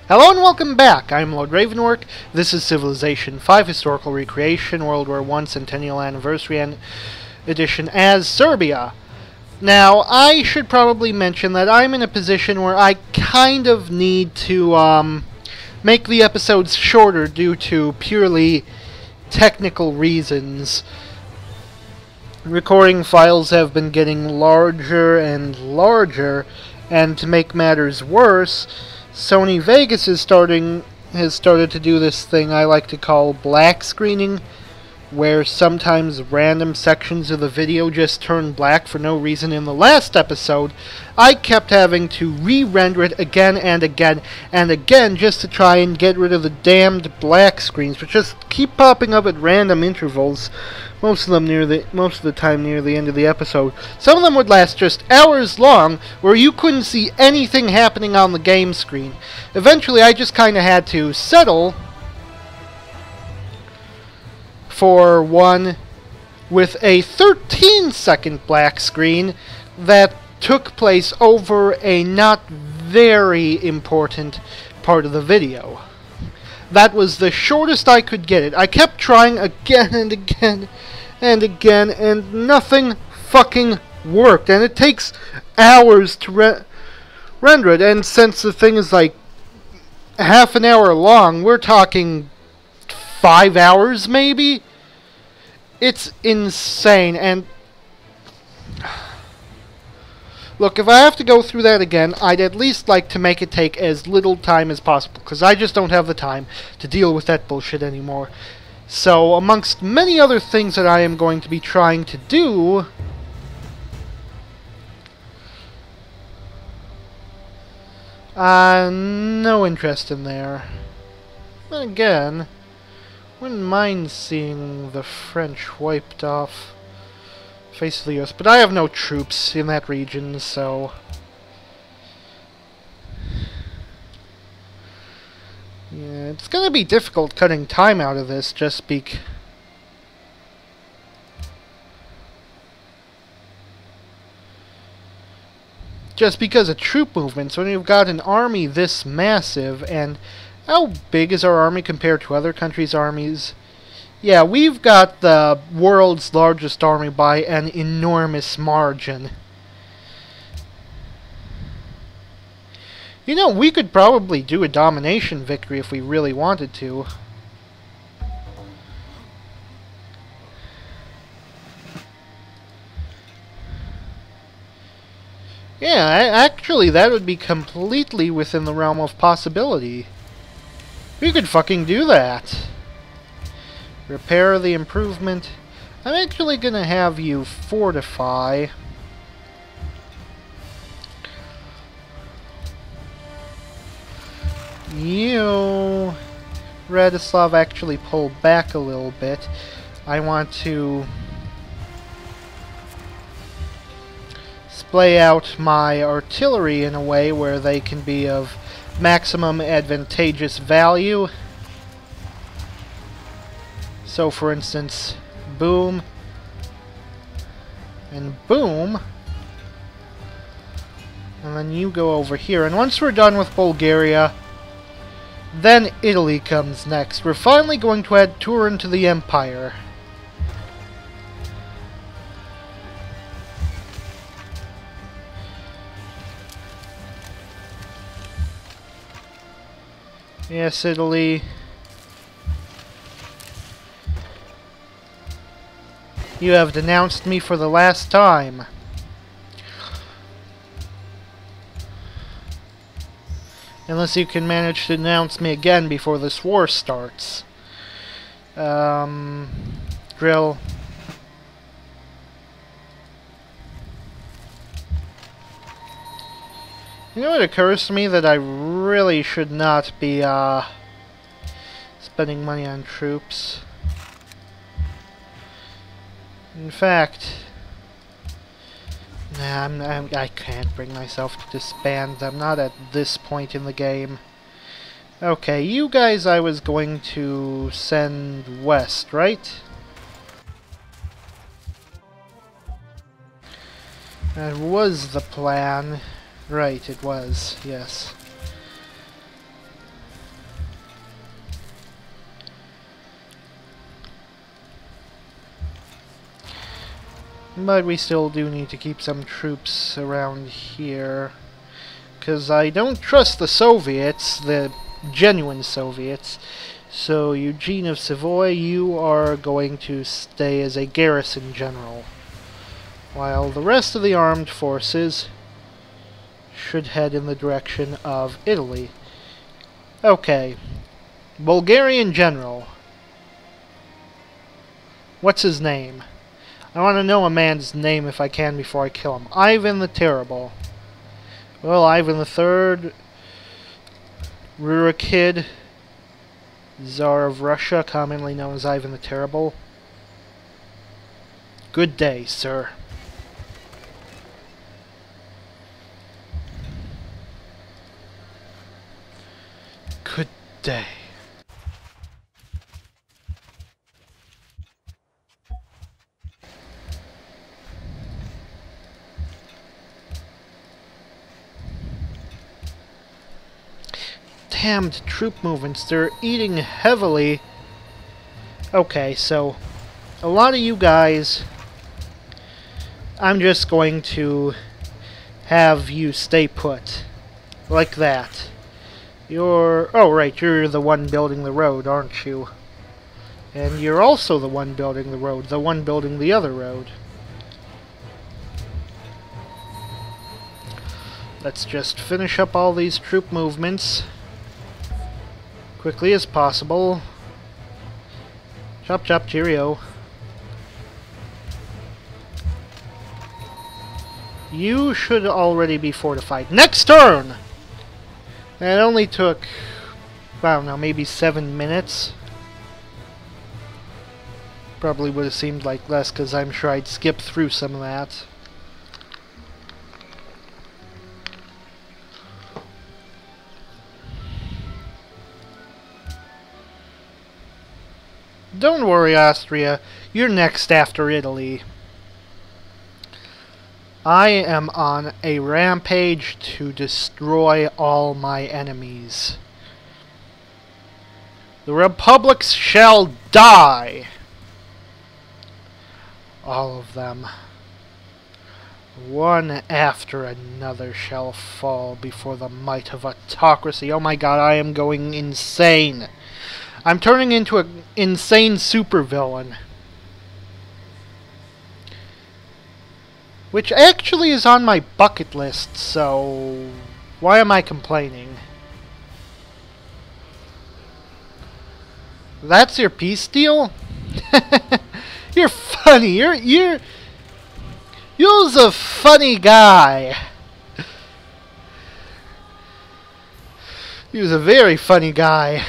Hello and welcome back. I'm Lord Revonworc. This is Civilization 5 Historical Recreation World War I Centennial Anniversary Edition as Serbia. Now, I should probably mention that I'm in a position where I kind of need to make the episodes shorter due to purely technical reasons. Recording files have been getting larger and larger, and to make matters worse, Sony Vegas has started to do this thing I like to call black screening, where sometimes random sections of the video just turn black for no reason. In the last episode, I kept having to re-render it again and again and again just to try and get rid of the damned black screens, which just keep popping up at random intervals. Most of the time near the end of the episode. Some of them would last just hours long, where you couldn't see anything happening on the game screen. Eventually, I just kind of had to settle for one with a 13-second black screen that took place over a not very important part of the video. That was the shortest I could get it. I kept trying again and again and again, and nothing fucking worked. And it takes hours to render it, and since the thing is like half an hour long, we're talking 5 hours maybe? It's insane, and look, if I have to go through that again, I'd at least like to make it take as little time as possible, because I just don't have the time to deal with that bullshit anymore. So, amongst many other things that I am going to be trying to do, no interest in there. Then again, wouldn't mind seeing the French wiped off face of the earth, but I have no troops in that region, so yeah, it's gonna be difficult cutting time out of this just because of troop movements. When you've got an army this massive, and how big is our army compared to other countries' armies? Yeah, we've got the world's largest army by an enormous margin. You know, we could probably do a domination victory if we really wanted to. Yeah, actually, that would be completely within the realm of possibility. We could fucking do that. Repair the improvement. I'm actually gonna have you fortify. You, Radislav, actually pull back a little bit. I want to splay out my artillery in a way where they can be of maximum advantageous value. So, for instance, boom, and boom, and then you go over here. And once we're done with Bulgaria, then Italy comes next. We're finally going to add Turin to the Empire. Yes, Italy. You have denounced me for the last time. Unless you can manage to denounce me again before this war starts. Drill. You know, it occurs to me that I really should not be, spending money on troops. In fact, nah, I can't bring myself to disband them, not at this point in the game. Okay, you guys I was going to send west, right? That was the plan. Right, it was, yes. But we still do need to keep some troops around here. Because I don't trust the Soviets, the genuine Soviets. So, Eugene of Savoy, you are going to stay as a garrison general. While the rest of the armed forces should head in the direction of Italy. Okay. Bulgarian general. What's his name? I want to know a man's name if I can before I kill him. Ivan the Terrible. Well, Ivan the Third, Rurikid, Tsar of Russia, commonly known as Ivan the Terrible. Good day, sir. Good day. Damned troop movements, they're eating heavily. Okay, so a lot of you guys, I'm just going to have you stay put. Like that. Oh right, you're the one building the road, aren't you? And you're also the one building the road, the one building the other road. Let's just finish up all these troop movements quickly as possible. Chop chop, cheerio. You should already be fortified. Next turn! It only took, I don't know, maybe 7 minutes. Probably would have seemed like less, because I'm sure I'd skip through some of that. Don't worry, Austria. You're next after Italy. I am on a rampage to destroy all my enemies. The republics shall die. All of them. One after another shall fall before the might of autocracy. Oh my god, I am going insane. I'm turning into an insane supervillain. Which actually is on my bucket list, so why am I complaining? That's your peace deal? You're funny. You're a funny guy. You're a very funny guy.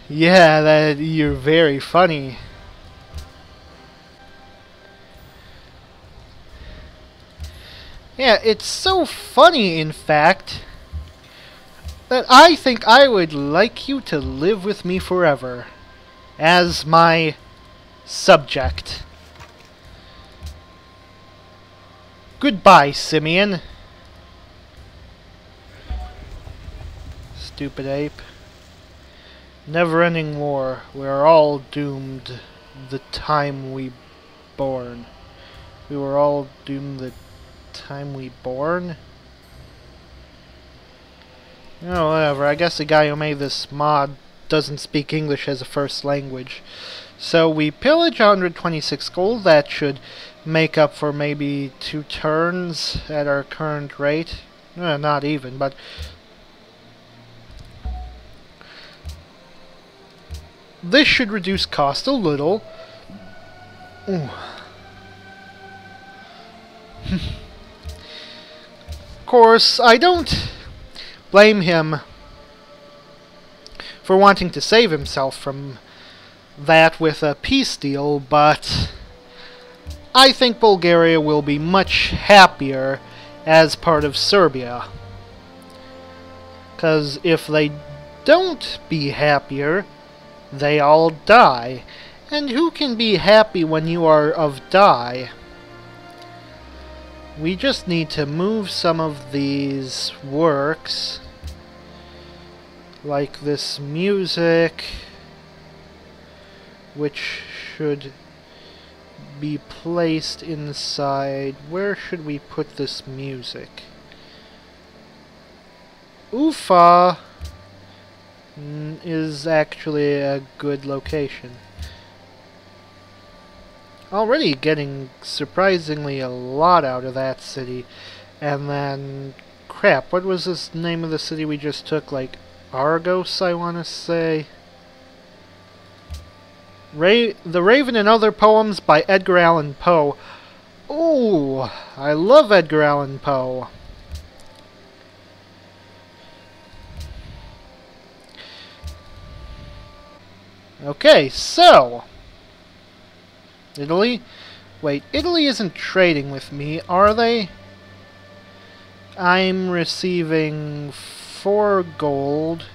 Yeah, you're very funny. Yeah, it's so funny, in fact, that I think I would like you to live with me forever as my subject. Goodbye, Simeon. Stupid ape. Never-ending war. We are all doomed the time we born. We were all doomed the time we born? Oh, whatever. I guess the guy who made this mod doesn't speak English as a first language. So we pillage 126 gold. That should make up for maybe 2 turns at our current rate. Not even, but this should reduce cost a little. Ooh. Of course, I don't blame him for wanting to save himself from that with a peace deal, but I think Bulgaria will be much happier as part of Serbia. Because if they don't be happier, they all die. And who can be happy when you are of die? We just need to move some of these works, like this music, which should be placed inside. Where should we put this music? Ufa is actually a good location. Already getting surprisingly a lot out of that city. And then, crap, what was this name of the city we just took? Like, Argos, I want to say? The Raven and Other Poems by Edgar Allan Poe. Ooh, I love Edgar Allan Poe. Okay, so... Italy? Wait, Italy isn't trading with me, are they? I'm receiving 4 gold,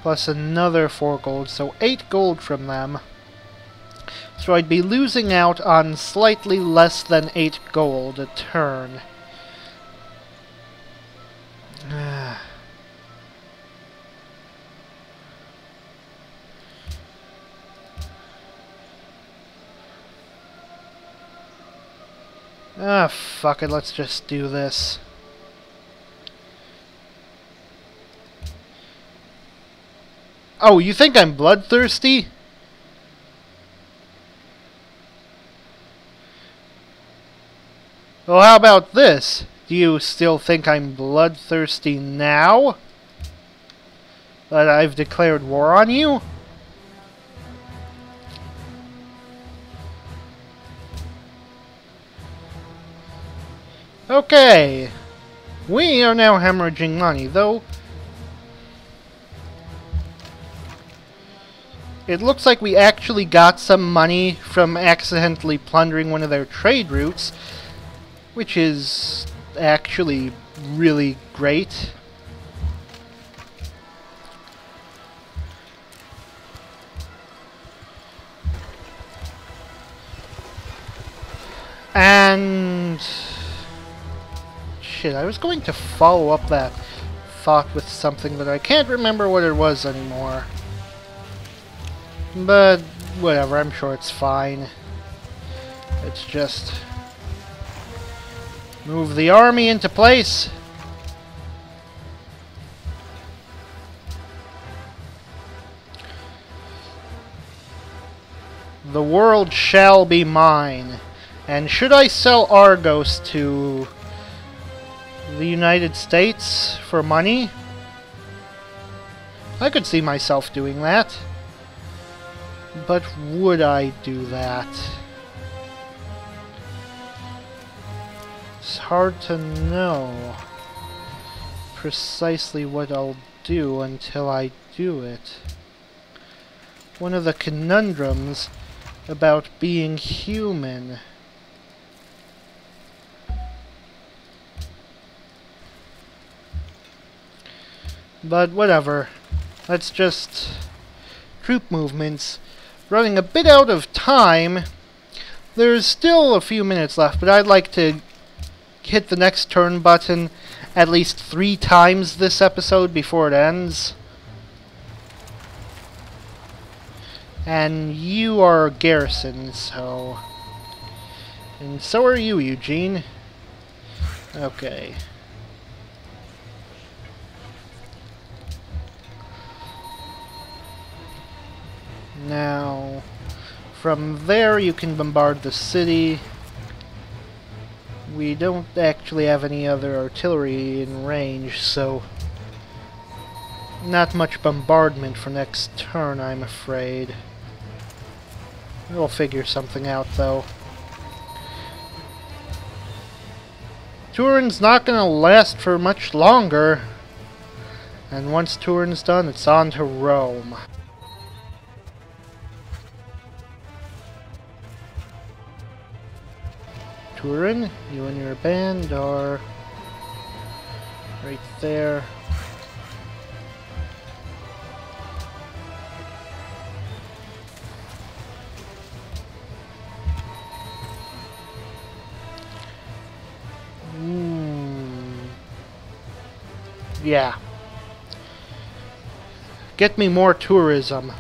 plus another 4 gold, so 8 gold from them. So I'd be losing out on slightly less than 8 gold a turn. Ah, fuck it, let's just do this. Oh, you think I'm bloodthirsty? Well, how about this? Do you still think I'm bloodthirsty now? That I've declared war on you? Okay. We are now hemorrhaging money, though. It looks like we actually got some money from accidentally plundering one of their trade routes, which is actually really great. And... shit, I was going to follow up that thought with something, but I can't remember what it was anymore. But, whatever, I'm sure it's fine. It's just... move the army into place. The world shall be mine. And should I sell Argos to the United States for money? I could see myself doing that. But would I do that? It's hard to know precisely what I'll do until I do it. One of the conundrums about being human. But whatever. Let's just... troop movements. Running a bit out of time. There's still a few minutes left, but I'd like to hit the next turn button at least 3 times this episode before it ends. And you are garrison, so... and so are you, Eugene. Okay. Now, from there you can bombard the city. We don't actually have any other artillery in range, so not much bombardment for next turn, I'm afraid. We'll figure something out, though. Turin's not gonna last for much longer. And once Turin's done, it's on to Rome. Turin, you and your band are right there. Yeah. Get me more tourism.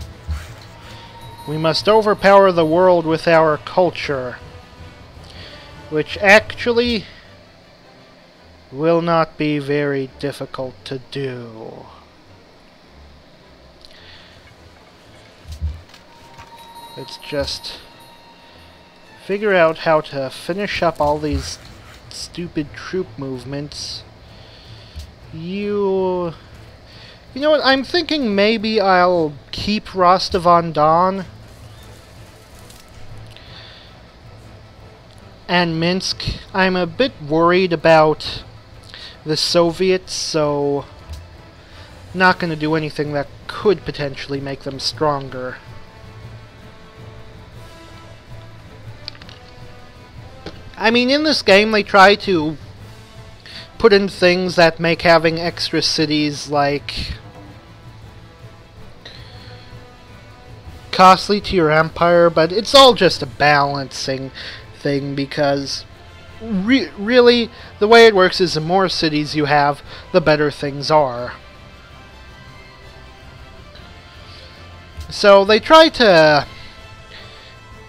We must overpower the world with our culture, which actually will not be very difficult to do. Let's just figure out how to finish up all these stupid troop movements. You know what, I'm thinking maybe I'll keep Rostov-on-Don and Minsk. I'm a bit worried about the Soviets, so not going to do anything that could potentially make them stronger. I mean, in this game they try to put in things that make having extra cities, like, costly to your empire, but it's all just a balancing thing, because really the way it works is the more cities you have, the better things are. So they try to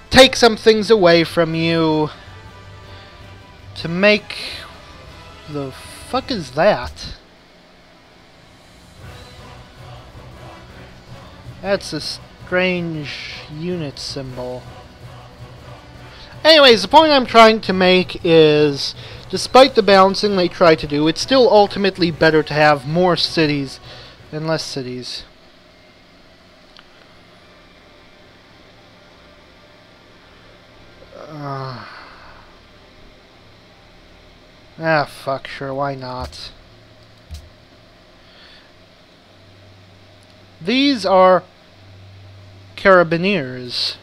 take some things away from you to make... The fuck is that? That's a strange unit symbol. Anyways, the point I'm trying to make is, despite the balancing they try to do, it's still ultimately better to have more cities than less cities. Fuck, sure, why not? These are Carabiniers.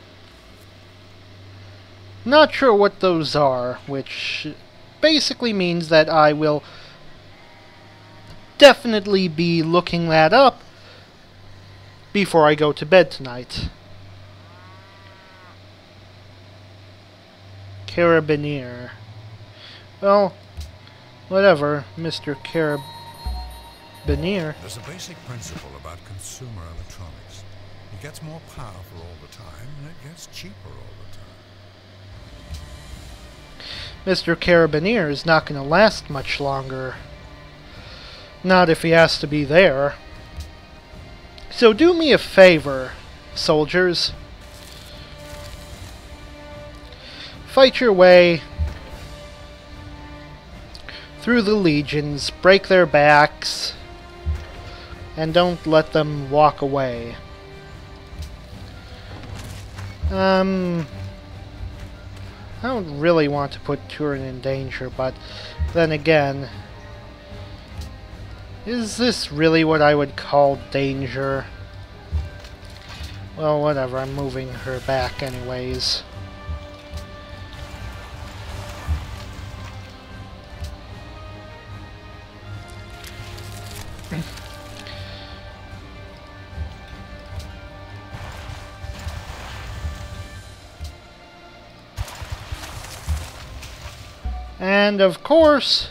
Not sure what those are, which basically means that I will definitely be looking that up before I go to bed tonight. Carabinier. Well, whatever, Mr. Carabinier. There's a basic principle about consumer electronics. It gets more powerful all the time, and it gets cheaper all the time. Mr. Carabinier is not going to last much longer. Not if he has to be there. So do me a favor, soldiers. Fight your way through the legions, break their backs, and don't let them walk away. I don't really want to put Turin in danger, but then again, is this really what I would call danger? Well, whatever, I'm moving her back anyways. And of course,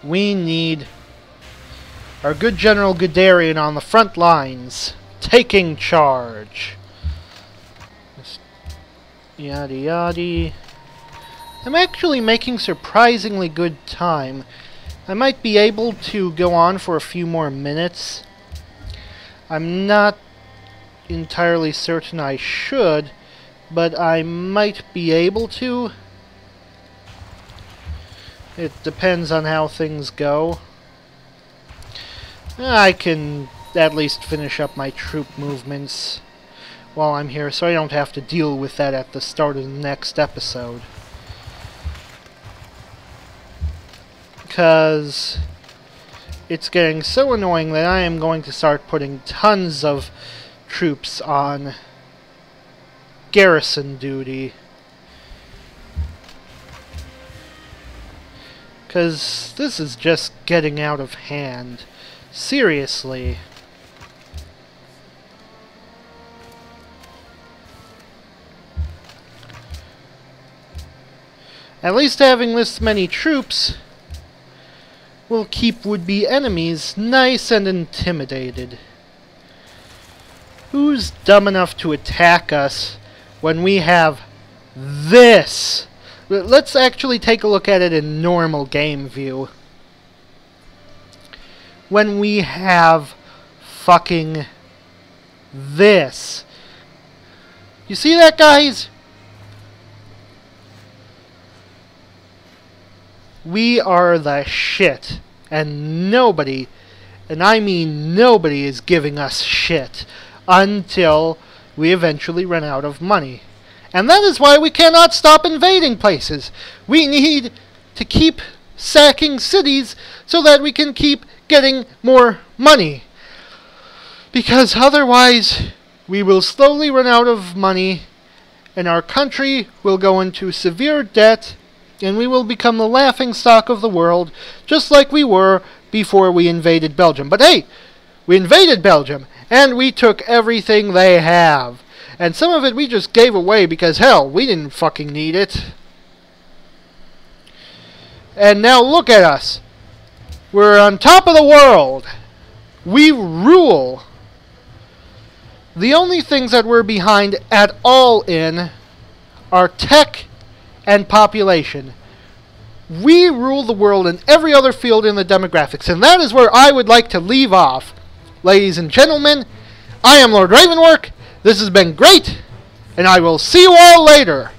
we need our good General Guderian on the front lines, taking charge. Yada yada. I'm actually making surprisingly good time. I might be able to go on for a few more minutes. I'm not entirely certain I should, but I might be able to. It depends on how things go. I can at least finish up my troop movements while I'm here, so I don't have to deal with that at the start of the next episode. Because it's getting so annoying that I am going to start putting tons of troops on garrison duty. Because this is just getting out of hand. Seriously. At least having this many troops will keep would-be enemies nice and intimidated. Who's dumb enough to attack us when we have this? Let's actually take a look at it in normal game view. When we have fucking this. You see that, guys? We are the shit. And nobody, and I mean nobody, is giving us shit until we eventually run out of money. And that is why we cannot stop invading places. We need to keep sacking cities so that we can keep getting more money. Because otherwise, we will slowly run out of money, and our country will go into severe debt, and we will become the laughingstock of the world, just like we were before we invaded Belgium. But hey, we invaded Belgium, and we took everything they have. And some of it we just gave away because, hell, we didn't fucking need it. And now look at us. We're on top of the world. We rule. The only things that we're behind at all in are tech and population. We rule the world in every other field in the demographics, and that is where I would like to leave off. Ladies and gentlemen, I am Lord Revonworc. This has been great, and I will see you all later.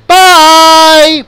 Bye!